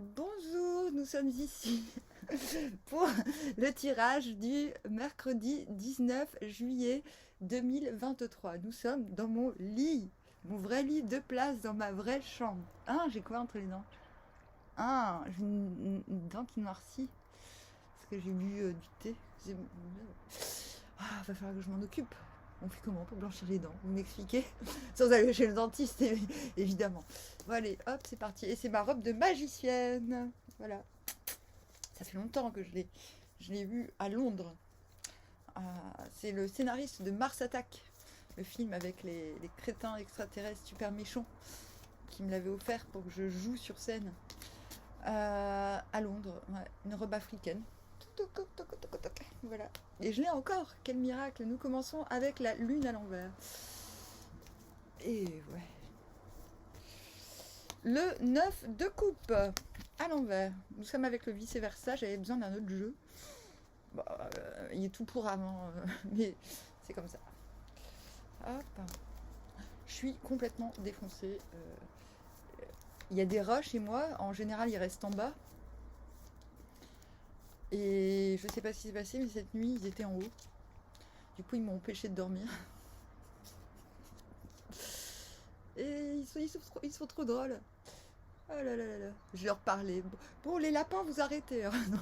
Bonjour, nous sommes ici pour le tirage du mercredi 19 juillet 2023. Nous sommes dans mon lit, mon vrai lit de place dans ma vraie chambre. Ah, j'ai quoi entre les dents? Ah, j'ai une dent qui noircit parce que j'ai bu du thé. Ah, va falloir que je m'en occupe. On fait comment pour blanchir les dents? Vous m'expliquez? Sans aller chez le dentiste, évidemment. Bon, allez, hop, c'est parti. Et c'est ma robe de magicienne. Voilà. Ça fait longtemps que je l'ai vue à Londres. C'est le scénariste de Mars Attack, le film avec les crétins extraterrestres super méchants, qui me l'avait offert pour que je joue sur scène à Londres. Ouais, une robe africaine. Voilà. Et je l'ai encore. Quel miracle. Nous commençons avec la lune à l'envers. Et ouais. Le 9 de coupe à l'envers. Nous sommes avec le vice-versa. J'avais besoin d'un autre jeu. Bon, il est tout pour avant. Mais c'est comme ça. Hop. Je suis complètement défoncée. Il y a des rats chez moi. En général, ils restent en bas. Et je sais pas ce qui s'est passé, mais cette nuit, ils étaient en haut. Du coup, ils m'ont empêché de dormir. Et ils sont trop drôles. Oh là là là là. Je leur parlais. Bon, les lapins, vous arrêtez. Hein. Non,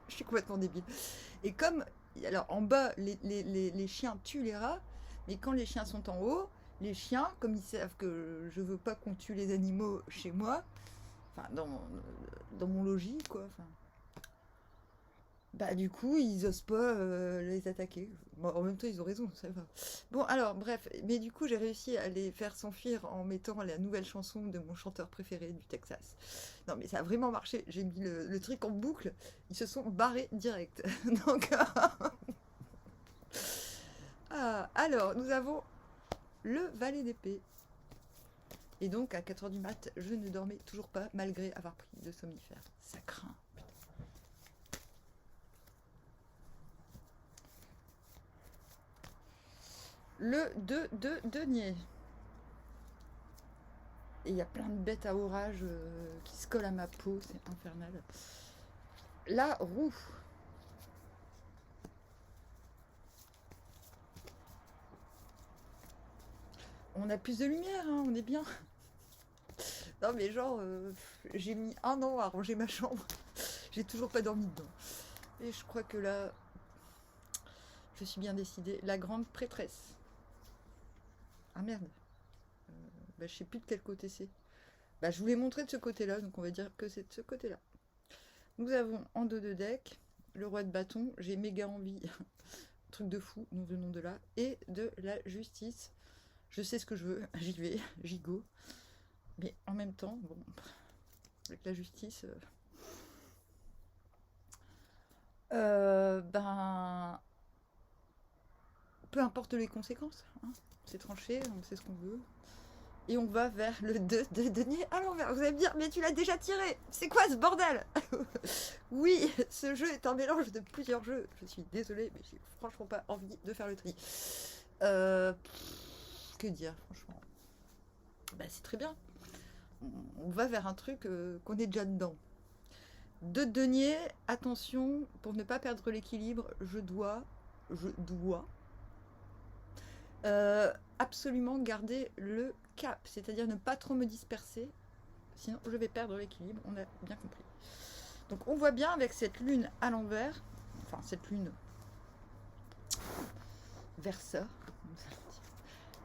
je suis complètement débile. Et comme, alors en bas, les chiens tuent les rats, mais quand les chiens sont en haut, les chiens, comme ils savent que je veux pas qu'on tue les animaux chez moi, enfin dans mon logis, quoi. Enfin, bah du coup, ils osent pas les attaquer. Bon, en même temps, ils ont raison, ça va. Bon, alors, bref, mais du coup, j'ai réussi à les faire s'enfuir en mettant la nouvelle chanson de mon chanteur préféré du Texas. Non, mais ça a vraiment marché. J'ai mis le truc en boucle. Ils se sont barrés direct. Donc, alors, nous avons le valet d'épée. Et donc, à 4 h du mat, je ne dormais toujours pas, malgré avoir pris de somnifères. Ça craint. Le 2 de denier. Et il y a plein de bêtes à orage qui se collent à ma peau, c'est infernal. La roue. On a plus de lumière, hein, on est bien. Non mais genre, j'ai mis 1 an à ranger ma chambre. J'ai toujours pas dormi dedans. Et je crois que là, je suis bien décidée. La grande prêtresse. Ah merde. Bah, je sais plus de quel côté c'est. Bah, je vous l'ai montré de ce côté-là, donc on va dire que c'est de ce côté-là. Nous avons en dos de deck le roi de bâton. J'ai méga envie, truc de fou, nom de nom de là, et de la justice. Je sais ce que je veux, j'y vais, j'y go. Mais en même temps, bon, avec la justice, ben, peu importe les conséquences, hein, c'est tranché, on sait ce qu'on veut. Et on va vers le 2 de denier à l'envers. Vous allez me dire, mais tu l'as déjà tiré. C'est quoi ce bordel? Oui, ce jeu est un mélange de plusieurs jeux. Je suis désolée, mais j'ai franchement pas envie de faire le tri. Que dire, franchement? Bah, c'est très bien. On va vers un truc qu'on est déjà dedans. 2 de denier, attention, pour ne pas perdre l'équilibre, je dois absolument garder le cap, c'est-à-dire ne pas trop me disperser, sinon je vais perdre l'équilibre, on a bien compris. Donc on voit bien avec cette lune à l'envers, enfin cette lune versa,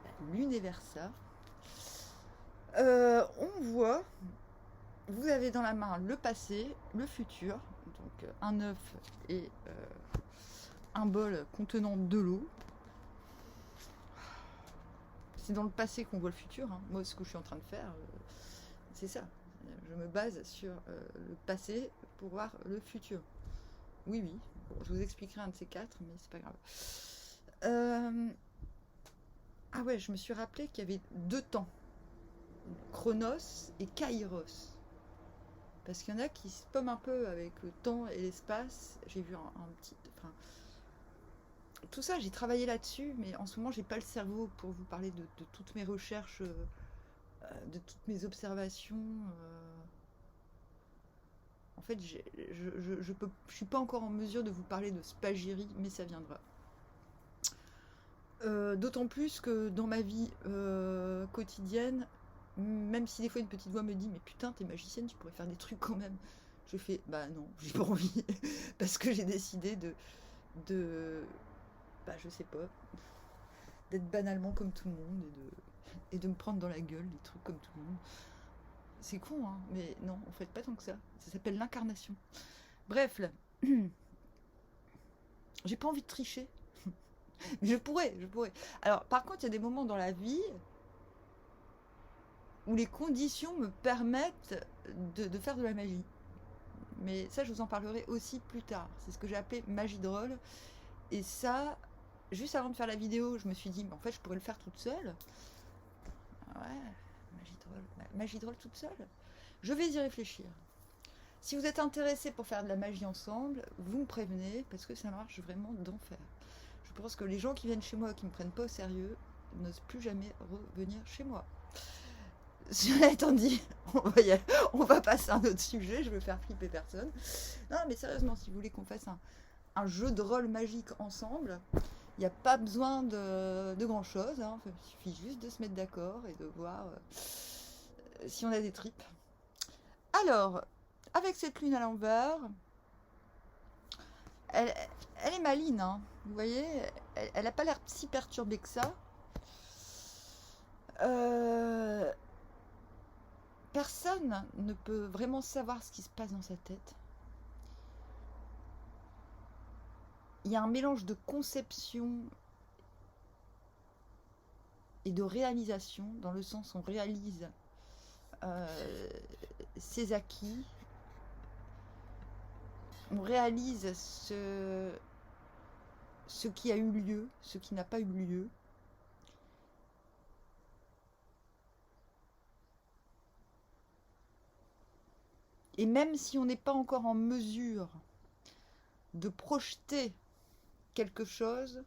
la lune est versa, on voit, vous avez dans la main le passé, le futur, donc un œuf et un bol contenant de l'eau. C'est dans le passé qu'on voit le futur. Hein. Moi, ce que je suis en train de faire, c'est ça. Je me base sur le passé pour voir le futur. Oui, oui. Bon, je vous expliquerai un de ces quatre, mais c'est pas grave. Ah ouais, je me suis rappelé qu'il y avait 2 temps. Chronos et Kairos. Parce qu'il y en a qui se pomment un peu avec le temps et l'espace. J'ai vu un petit... Enfin, tout ça, j'ai travaillé là-dessus, mais en ce moment, j'ai pas le cerveau pour vous parler de toutes mes recherches, de toutes mes observations. fait, je suis pas encore en mesure de vous parler de spagyrie, mais ça viendra. D'autant plus que dans ma vie quotidienne, même si des fois une petite voix me dit mais putain t'es magicienne, tu pourrais faire des trucs quand même, je fais bah non, j'ai pas envie parce que j'ai décidé bah je sais pas, d'être banalement comme tout le monde et de me prendre dans la gueule des trucs comme tout le monde. C'est con hein, mais non en fait pas tant que ça s'appelle l'incarnation. Bref là, j'ai pas envie de tricher. Mais je pourrais. Alors, par contre, il y a des moments dans la vie où les conditions me permettent de faire de la magie. Mais ça, je vous en parlerai aussi plus tard. C'est ce que j'ai appelé magie drôle. Et ça, juste avant de faire la vidéo, je me suis dit, mais en fait, je pourrais le faire toute seule. Ouais, magie drôle toute seule. Je vais y réfléchir. Si vous êtes intéressés pour faire de la magie ensemble, vous me prévenez, parce que ça marche vraiment d'enfer. Je pense que les gens qui viennent chez moi, qui ne me prennent pas au sérieux, n'osent plus jamais revenir chez moi. Cela étant dit, on va passer à un autre sujet, je veux faire flipper personne. Non mais sérieusement, si vous voulez qu'on fasse un jeu de rôle magique ensemble, il n'y a pas besoin de grand chose, hein. Il suffit juste de se mettre d'accord et de voir si on a des tripes. Alors, avec cette lune à l'envers, elle est maligne, hein. Vous voyez, elle n'a pas l'air si perturbée que ça. Personne ne peut vraiment savoir ce qui se passe dans sa tête. Il y a un mélange de conception et de réalisation, dans le sens où on réalise ses acquis, on réalise ce qui a eu lieu, ce qui n'a pas eu lieu. Et même si on n'est pas encore en mesure de projeter quelque chose,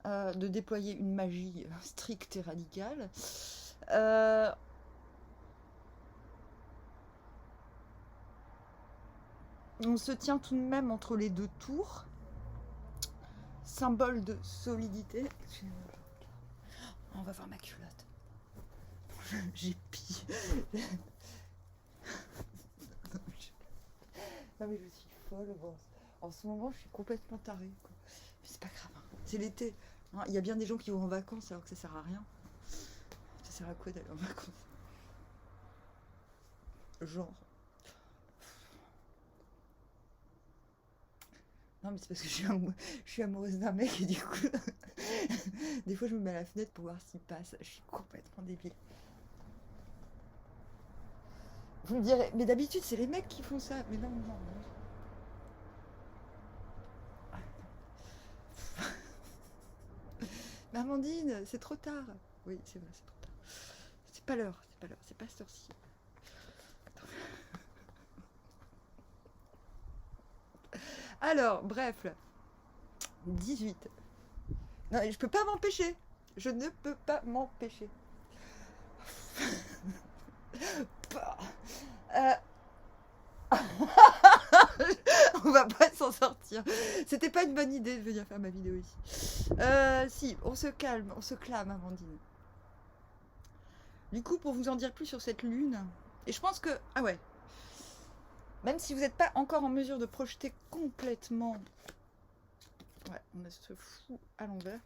de déployer une magie stricte et radicale, on se tient tout de même entre les deux tours, symbole de solidité. On va voir ma culotte. J'ai pis. Non mais je suis folle. Bon, en ce moment, je suis complètement tarée, quoi. Mais c'est pas grave. Hein. C'est l'été. Hein. Il y a bien des gens qui vont en vacances alors que ça sert à rien. Ça sert à quoi d'aller en vacances? Genre. Non mais c'est parce que je suis amoureuse d'un mec et du coup, des fois je me mets à la fenêtre pour voir s'il passe. Je suis complètement débile. Vous me direz, mais d'habitude c'est les mecs qui font ça. Mais non. Mais Amandine, c'est trop tard. Oui, c'est vrai, c'est trop tard. C'est pas l'heure, c'est pas cette heure-ci. Alors, bref, 18. Non, je peux pas m'empêcher. Je ne peux pas m'empêcher. On va pas s'en sortir. C'était pas une bonne idée de venir faire ma vidéo ici. Si, on se calme, on se clame, Amandine. Du coup, pour vous en dire plus sur cette lune, et je pense que, ah ouais, même si vous n'êtes pas encore en mesure de projeter complètement, ouais, on a ce fou à l'envers.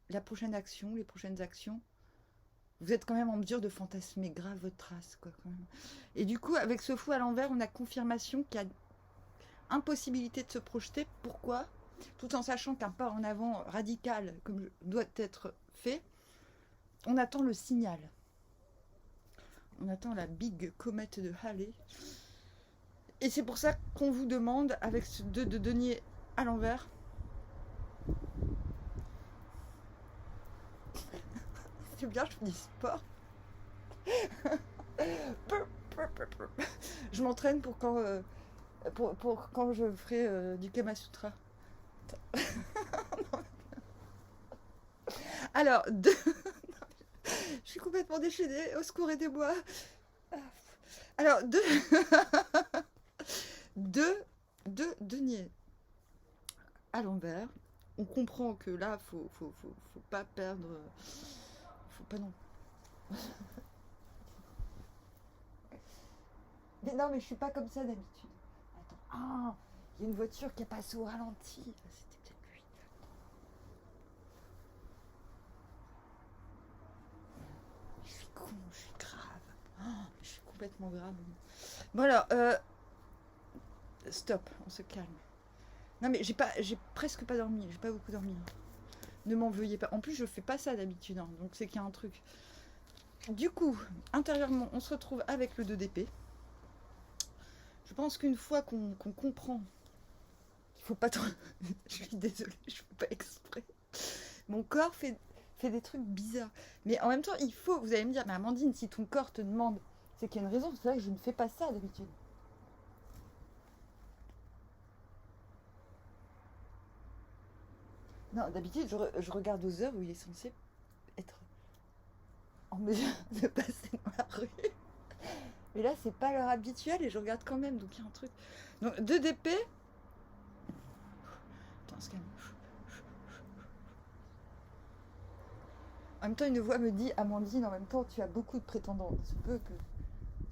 La prochaine action, les prochaines actions, vous êtes quand même en mesure de fantasmer grave votre trace, quoi, quand même. Et du coup, avec ce fou à l'envers, on a confirmation qu'il y a impossibilité de se projeter. Pourquoi? Tout en sachant qu'un pas en avant radical comme doit être fait, on attend le signal. On attend la big comète de Halley. Et c'est pour ça qu'on vous demande, avec ce 2 de denier à l'envers, c'est bien, je fais du sport. Je m'entraîne pour quand je ferai du Kama Sutra. Alors, je suis complètement déchaînée. Au secours, aidez-moi. Alors, deux deniers à l'envers. On comprend que là, faut pas perdre. Faut pas non. Mais non, mais je suis pas comme ça d'habitude. Attends. Ah, il y a une voiture qui est passée au ralenti. Ah, c'était peut-être lui. Je suis con, je suis grave. Ah, je suis complètement grave. Bon alors, stop, on se calme. Non mais j'ai presque pas dormi, j'ai pas beaucoup dormi. Hein. Ne m'en veuillez pas. En plus, je fais pas ça d'habitude, hein, donc c'est qu'il y a un truc. Du coup, intérieurement, on se retrouve avec le 2 d'épée. Je pense qu'une fois qu'on comprend qu'il faut pas trop... je suis désolée, je fais pas exprès. Mon corps fait des trucs bizarres. Mais en même temps, il faut... Vous allez me dire, mais Amandine, si ton corps te demande, c'est qu'il y a une raison. C'est vrai que je ne fais pas ça d'habitude. Non, d'habitude, je regarde aux heures où il est censé être en mesure de passer dans la rue. Mais là, c'est pas l'heure habituelle et je regarde quand même, donc il y a un truc. Donc, 2 d'épée. Attends, se calme. En même temps, une voix me dit, Amandine, en même temps, tu as beaucoup de prétendants. Il se peut que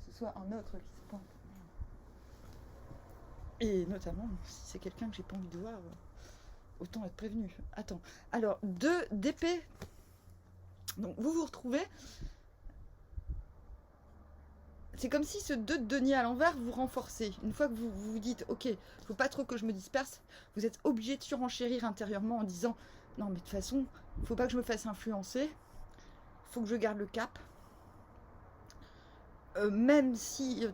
ce soit un autre qui se pointe. Et notamment, si c'est quelqu'un que j'ai pas envie de voir, autant être prévenu. Attends. Alors, 2 d'épée. Donc, vous vous retrouvez. C'est comme si ce 2 de denier à l'envers vous renforcez. Une fois que vous vous dites, ok, faut pas trop que je me disperse, vous êtes obligé de surenchérir intérieurement en disant, non mais de toute façon, faut pas que je me fasse influencer, faut que je garde le cap. Même si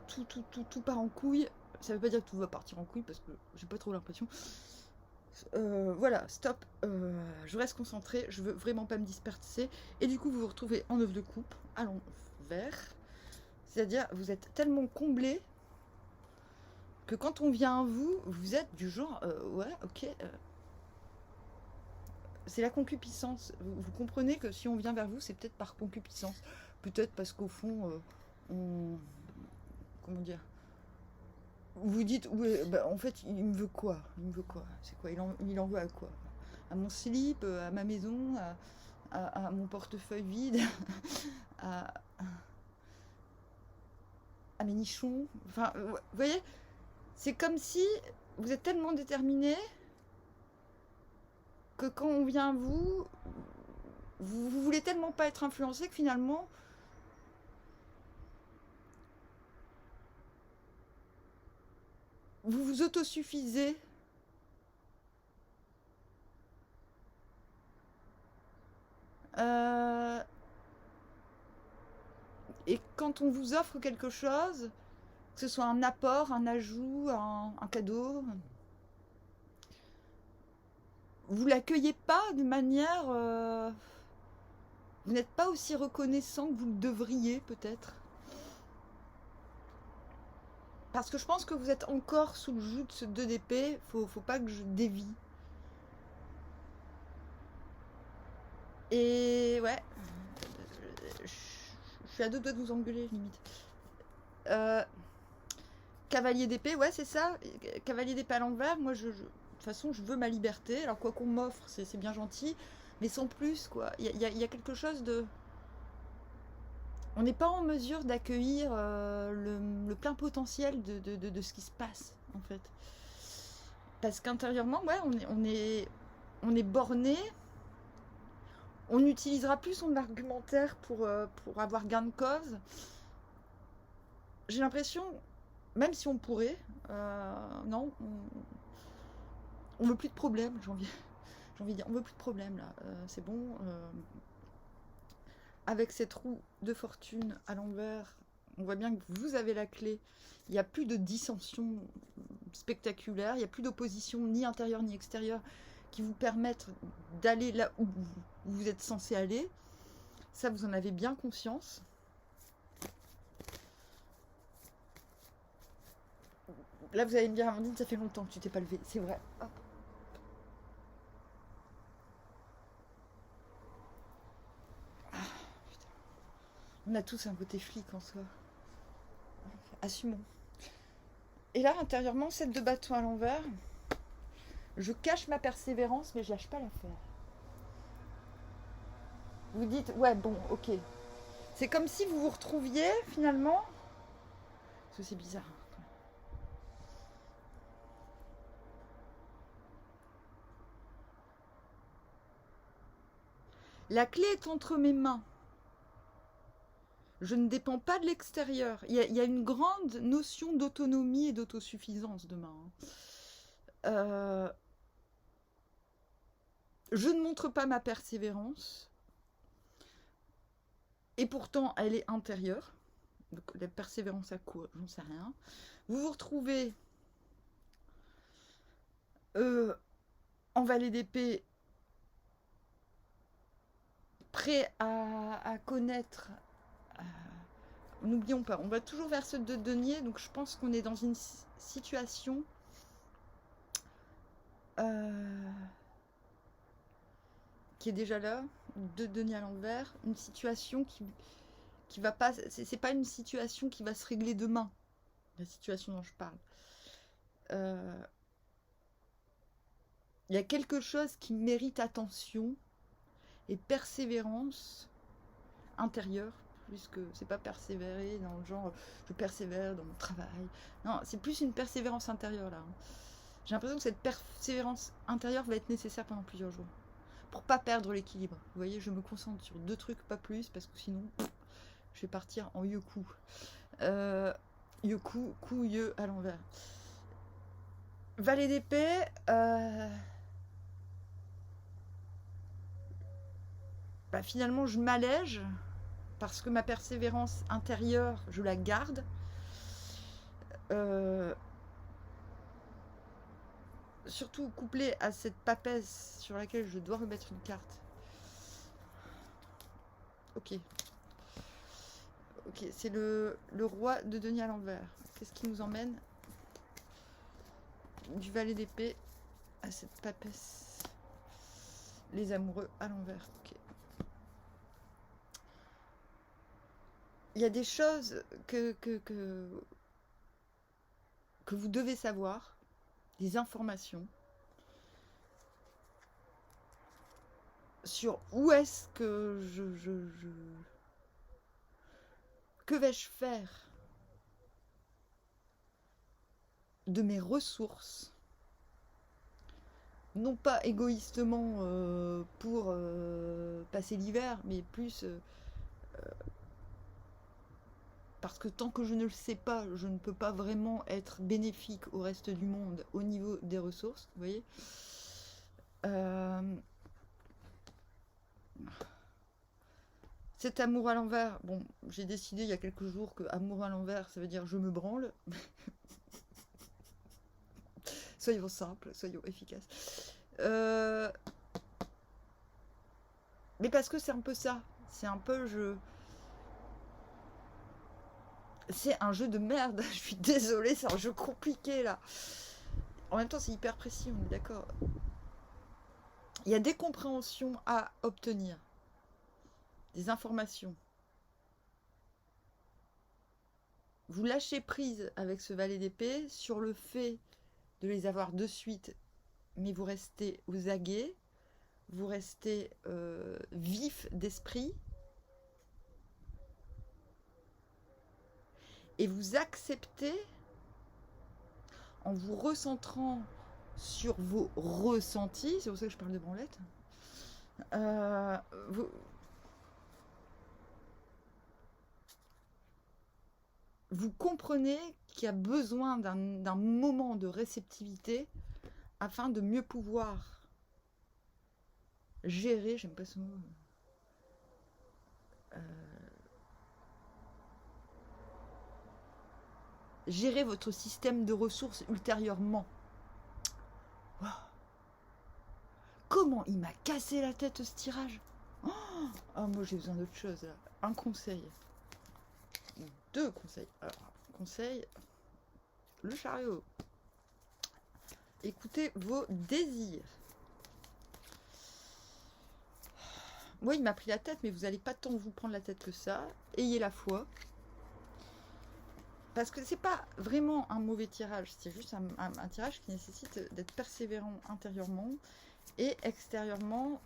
tout part en couille, ça veut pas dire que tout va partir en couille parce que j'ai pas trop l'impression. Voilà, stop, je reste concentrée, je veux vraiment pas me disperser. Et du coup, vous vous retrouvez en 9 de coupe à l'envers. C'est-à-dire, vous êtes tellement comblé que quand on vient à vous, vous êtes du genre, ouais, ok. C'est la concupiscence. Vous comprenez que si on vient vers vous, c'est peut-être par concupiscence. Peut-être parce qu'au fond, on... Comment dire, vous dites, ouais, bah, en fait, il me veut quoi? Il me veut quoi? C'est quoi? Il en veut à quoi? À mon slip, à ma maison, à mon portefeuille vide, à, à mes nichons. Enfin, vous voyez, c'est comme si vous êtes tellement déterminé que quand on vient à vous, vous voulez tellement pas être influencé que finalement, vous vous autosuffisez. Euh, et quand on vous offre quelque chose, que ce soit un apport, un ajout, un cadeau, vous l'accueillez pas de manière... vous n'êtes pas aussi reconnaissant que vous le devriez peut-être. Parce que je pense que vous êtes encore sous le joug de ce 2 d'épée. Faut pas que je dévie. Et ouais. Je suis à 2 doigts de vous engueuler, limite. Cavalier d'épée, ouais, c'est ça. Cavalier d'épée à l'envers. Moi, de toute façon, je veux ma liberté. Alors, quoi qu'on m'offre, c'est bien gentil. Mais sans plus, quoi. Il y a quelque chose de... On n'est pas en mesure d'accueillir le plein potentiel de ce qui se passe, en fait. Parce qu'intérieurement, ouais, on est borné. On n'utilisera plus son argumentaire pour avoir gain de cause. J'ai l'impression, même si on pourrait, non, on veut plus de problèmes, j'ai envie de dire, on veut plus de problèmes là, c'est bon. Avec cette roue de fortune à l'envers, on voit bien que vous avez la clé. Il n'y a plus de dissension spectaculaire, il n'y a plus d'opposition ni intérieure ni extérieure qui vous permettent d'aller là où vous êtes censé aller. Ça, vous en avez bien conscience. Là, vous allez me dire, Amandine, ça fait longtemps que tu t'es pas levée. C'est vrai. Hop. Ah, putain. On a tous un côté flic en soi. assumons. Et là, intérieurement, 7 de bâton à l'envers. Je cache ma persévérance, mais je lâche pas l'affaire. Vous dites, ouais, bon, ok. C'est comme si vous vous retrouviez, finalement... Parce que c'est bizarre. La clé est entre mes mains. Je ne dépends pas de l'extérieur. Il y a une grande notion d'autonomie et d'autosuffisance demain. Je ne montre pas ma persévérance. Et pourtant, elle est intérieure. Donc, la persévérance à quoi? J'en sais rien. Vous vous retrouvez en valet d'épée, prêt à connaître... N'oublions pas, on va toujours vers ce de denier, donc je pense qu'on est dans une situation qui est déjà là, de denier à l'envers, une situation qui va pas, c'est pas une situation qui va se régler demain, la situation dont je parle. Il y a quelque chose qui mérite attention et persévérance intérieure. Plus que c'est pas persévérer dans le genre je persévère dans mon travail. Non, c'est plus une persévérance intérieure là. J'ai l'impression que cette persévérance intérieure va être nécessaire pendant plusieurs jours pour pas perdre l'équilibre. Vous voyez, je me concentre sur 2 trucs, pas plus, parce que sinon je vais partir en yoku. Yoku, coup, yeux à l'envers. Valet d'épée. Finalement, je m'allège. Parce que ma persévérance intérieure, je la garde. Surtout couplée à cette papesse sur laquelle je dois remettre une carte. Ok. Ok, c'est le roi de denier à l'envers. Qu'est-ce qui nous emmène du valet d'épée à cette papesse? Les amoureux à l'envers. Ok. Il y a des choses que vous devez savoir, des informations sur où est-ce que que vais-je faire de mes ressources, non pas égoïstement pour passer l'hiver, mais plus parce que tant que je ne le sais pas, je ne peux pas vraiment être bénéfique au reste du monde au niveau des ressources, vous voyez. Cet amour à l'envers, bon, j'ai décidé il y a quelques jours que amour à l'envers, ça veut dire je me branle. Soyons simples, soyons efficaces. Mais parce que c'est un peu ça, c'est un peu c'est un jeu de merde, je suis désolée, c'est un jeu compliqué là. En même temps, c'est hyper précis, on est d'accord. Il y a des compréhensions à obtenir, des informations. Vous lâchez prise avec ce valet d'épée sur le fait de les avoir de suite, mais vous restez aux aguets, vous restez vif d'esprit. Et vous acceptez, en vous recentrant sur vos ressentis, c'est pour ça que je parle de branlette, vous comprenez qu'il y a besoin d'un moment de réceptivité afin de mieux pouvoir gérer, j'aime pas ce mot, gérer votre système de ressources ultérieurement. Wow. Comment il m'a cassé la tête ce tirage. Oh, moi j'ai besoin d'autre chose là. Un conseil. 2 conseils. Alors, conseil, le chariot. Écoutez vos désirs. Moi, il m'a pris la tête, mais vous n'allez pas tant vous prendre la tête que ça. Ayez la foi. Parce que c'est pas vraiment un mauvais tirage, c'est juste un tirage qui nécessite d'être persévérant intérieurement et extérieurement,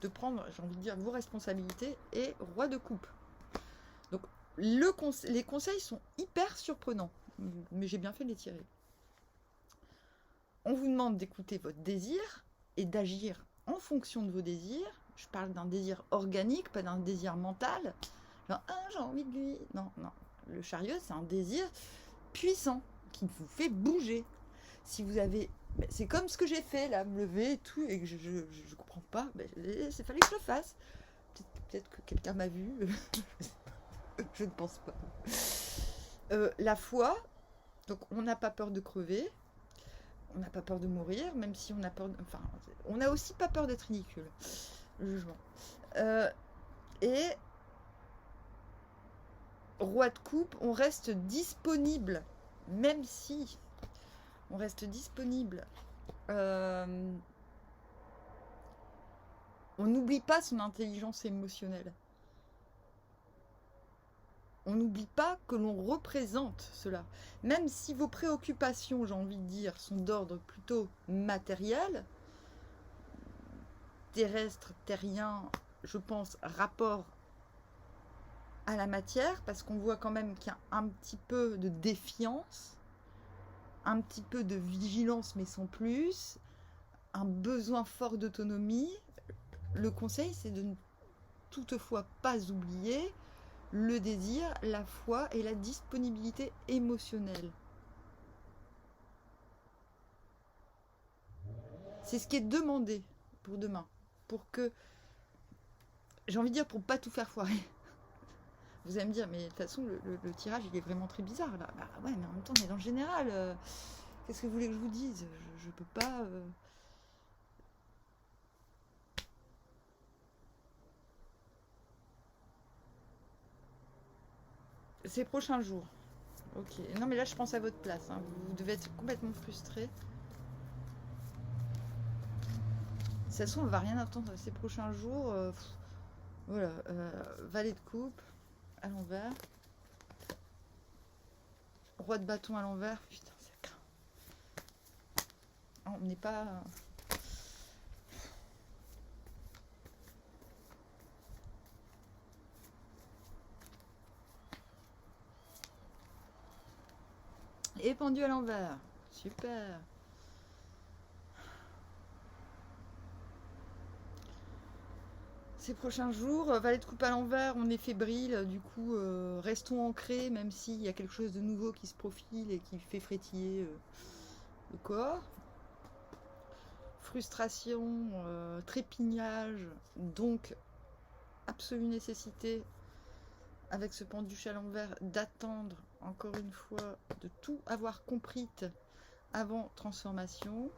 de prendre, j'ai envie de dire, vos responsabilités et roi de coupe. Donc les conseils sont hyper surprenants, mais j'ai bien fait de les tirer. On vous demande d'écouter votre désir et d'agir en fonction de vos désirs. Je parle d'un désir organique, pas d'un désir mental. Genre, ah, j'ai envie de lui. Non, non. Le chariot, c'est un désir puissant qui vous fait bouger. Si vous avez... C'est comme ce que j'ai fait, là, me lever et tout, et que je comprends pas. Il fallait que je le fasse. Peut-être que quelqu'un m'a vu. Je ne pense pas. La foi, donc on n'a pas peur de crever. On n'a pas peur de mourir, même si on a peur... Enfin, on n'a aussi pas peur d'être ridicule. Le jugement. Et... Roi de coupe, on reste disponible, même si on reste disponible. On n'oublie pas son intelligence émotionnelle. On n'oublie pas que l'on représente cela. Même si vos préoccupations, j'ai envie de dire, sont d'ordre plutôt matériel, terrestre, terrien, je pense, rapport à la matière, parce qu'on voit quand même qu'il y a un petit peu de défiance, un petit peu de vigilance, mais sans plus, un besoin fort d'autonomie. Le conseil, c'est de ne toutefois pas oublier le désir, la foi et la disponibilité émotionnelle. C'est ce qui est demandé pour demain, pour que, j'ai envie de dire, pour pas tout faire foirer. Vous allez me dire, mais de toute façon, le tirage, il est vraiment très bizarre, là. Bah ouais, mais en même temps, on est dans le général. Qu'est-ce que vous voulez que je vous dise? Je peux pas... Ces prochains jours. Ok. Non, mais là, je pense à votre place. Hein. Vous devez être complètement frustré. De toute façon, on ne va rien attendre ces prochains jours. Voilà. Valet de coupe à l'envers. Roi de bâton à l'envers. Putain, ça craint. On n'est pas... Et pendu à l'envers. Super. Ces prochains jours, valet de coupe à l'envers, on est fébrile, du coup restons ancrés, même s'il y a quelque chose de nouveau qui se profile et qui fait frétiller le corps. Frustration, trépignage, donc absolue nécessité avec ce penduche à l'envers d'attendre encore une fois de tout avoir compris avant transformation.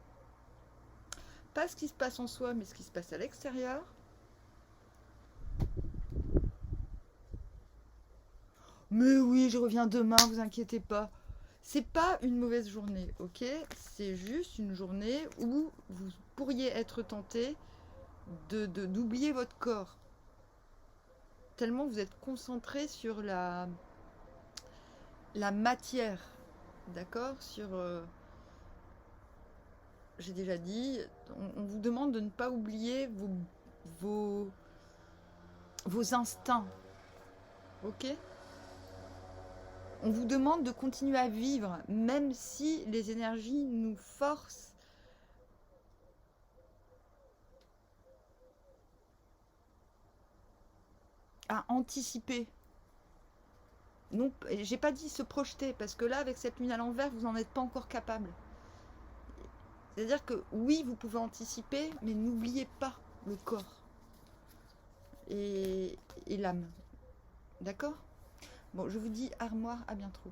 Pas ce qui se passe en soi, mais ce qui se passe à l'extérieur. Mais oui, je reviens demain, vous inquiétez pas. C'est pas une mauvaise journée, ok? C'est juste une journée où vous pourriez être tenté d'oublier votre corps. Tellement vous êtes concentré sur la matière, d'accord? Sur... j'ai déjà dit, on vous demande de ne pas oublier vos instincts, ok? On vous demande de continuer à vivre, même si les énergies nous forcent à anticiper. Non, j'ai pas dit se projeter, parce que là, avec cette lune à l'envers, vous n'en êtes pas encore capable. C'est-à-dire que oui, vous pouvez anticiper, mais n'oubliez pas le corps et l'âme. D'accord? Bon, je vous dis armoire, à bientôt.